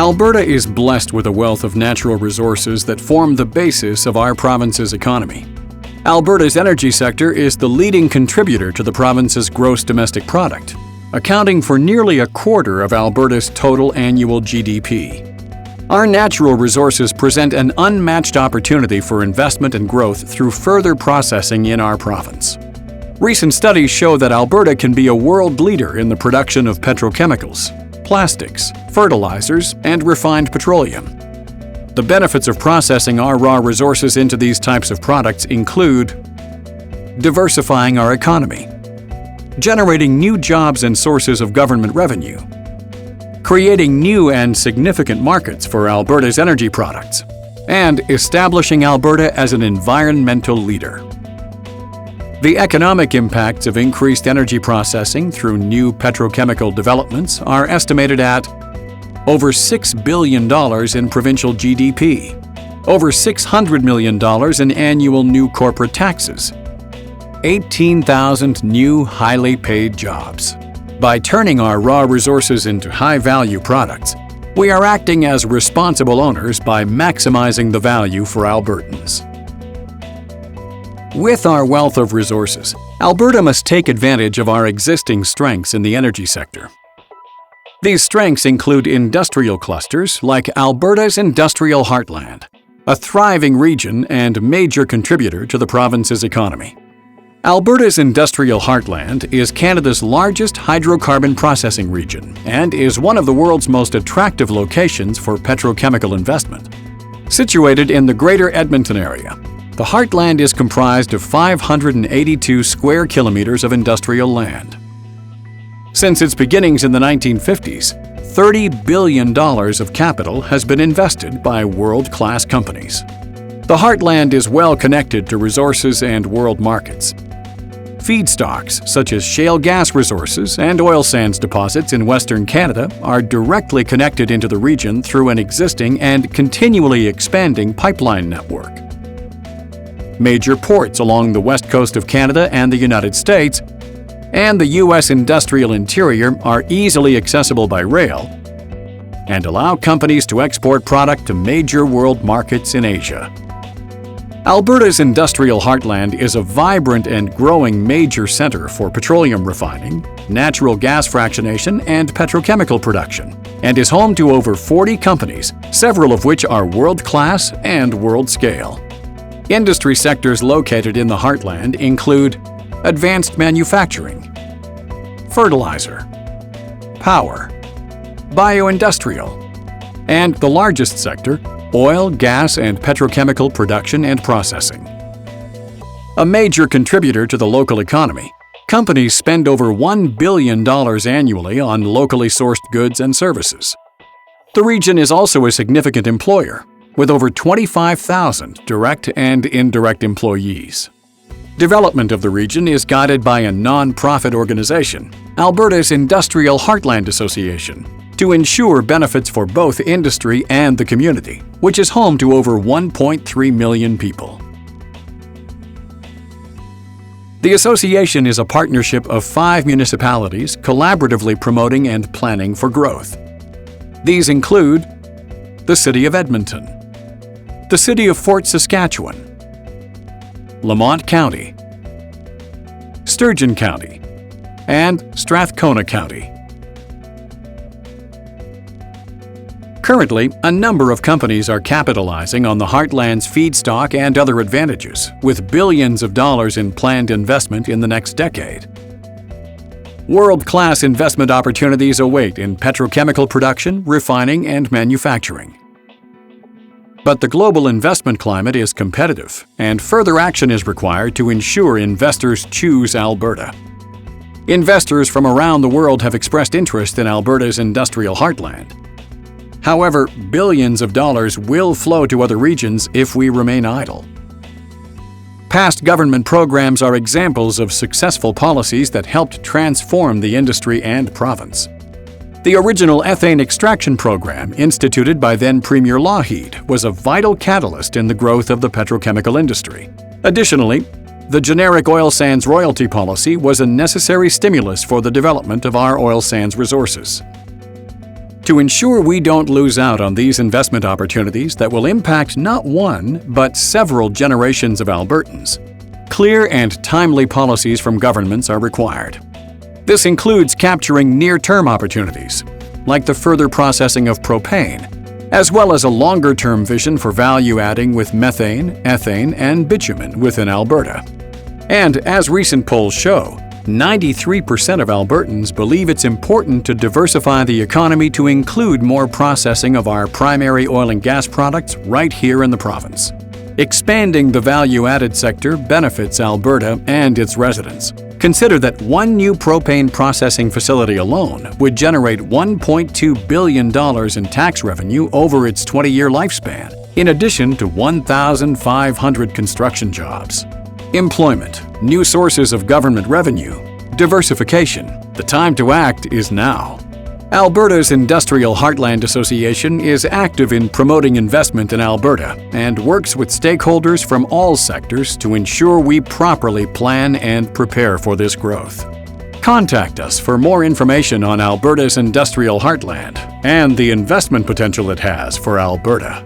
Alberta is blessed with a wealth of natural resources that form the basis of our province's economy. Alberta's energy sector is the leading contributor to the province's gross domestic product, accounting for nearly a quarter of Alberta's total annual GDP. Our natural resources present an unmatched opportunity for investment and growth through further processing in our province. Recent studies show that Alberta can be a world leader in the production of petrochemicals, plastics, fertilizers, and refined petroleum. The benefits of processing our raw resources into these types of products include diversifying our economy, generating new jobs and sources of government revenue, creating new and significant markets for Alberta's energy products, and establishing Alberta as an environmental leader. The economic impacts of increased energy processing through new petrochemical developments are estimated at over $6 billion in provincial GDP, over $600 million in annual new corporate taxes, 18,000 new highly paid jobs. By turning our raw resources into high-value products, we are acting as responsible owners by maximizing the value for Albertans. With our wealth of resources, Alberta must take advantage of our existing strengths in the energy sector. These strengths include industrial clusters like Alberta's Industrial Heartland, a thriving region and major contributor to the province's economy. Alberta's Industrial Heartland is Canada's largest hydrocarbon processing region and is one of the world's most attractive locations for petrochemical investment. Situated in the Greater Edmonton area, the Heartland is comprised of 582 square kilometers of industrial land. Since its beginnings in the 1950s, $30 billion of capital has been invested by world-class companies. The Heartland is well connected to resources and world markets. Feedstocks such as shale gas resources and oil sands deposits in Western Canada are directly connected into the region through an existing and continually expanding pipeline network. Major ports along the west coast of Canada and the United States and the U.S. industrial interior are easily accessible by rail and allow companies to export product to major world markets in Asia. Alberta's Industrial Heartland is a vibrant and growing major center for petroleum refining, natural gas fractionation, and petrochemical production, and is home to over 40 companies, several of which are world-class and world-scale. Industry sectors located in the Heartland include advanced manufacturing, fertilizer, power, bioindustrial, and the largest sector, oil, gas, and petrochemical production and processing. A major contributor to the local economy, companies spend over $1 billion annually on locally sourced goods and services. The region is also a significant employer, with over 25,000 direct and indirect employees. Development of the region is guided by a non-profit organization, Alberta's Industrial Heartland Association, to ensure benefits for both industry and the community, which is home to over 1.3 million people. The association is a partnership of 5 municipalities collaboratively promoting and planning for growth. These include the City of Edmonton, the City of Fort Saskatchewan, Lamont County, Sturgeon County, and Strathcona County. Currently, a number of companies are capitalizing on the Heartland's feedstock and other advantages, with billions of dollars in planned investment in the next decade. World-class investment opportunities await in petrochemical production, refining, and manufacturing. But the global investment climate is competitive, and further action is required to ensure investors choose Alberta. Investors from around the world have expressed interest in Alberta's Industrial Heartland. However, billions of dollars will flow to other regions if we remain idle. Past government programs are examples of successful policies that helped transform the industry and province. The original ethane extraction program, instituted by then Premier Lougheed, was a vital catalyst in the growth of the petrochemical industry. Additionally, the generic oil sands royalty policy was a necessary stimulus for the development of our oil sands resources. To ensure we don't lose out on these investment opportunities that will impact not one, but several generations of Albertans, clear and timely policies from governments are required. This includes capturing near-term opportunities, like the further processing of propane, as well as a longer-term vision for value-adding with methane, ethane, and bitumen within Alberta. And as recent polls show, 93% of Albertans believe it's important to diversify the economy to include more processing of our primary oil and gas products right here in the province. Expanding the value-added sector benefits Alberta and its residents. Consider that one new propane processing facility alone would generate $1.2 billion in tax revenue over its 20-year lifespan, in addition to 1,500 construction jobs. Employment, new sources of government revenue, diversification. The time to act is now. Alberta's Industrial Heartland Association is active in promoting investment in Alberta and works with stakeholders from all sectors to ensure we properly plan and prepare for this growth. Contact us for more information on Alberta's Industrial Heartland and the investment potential it has for Alberta.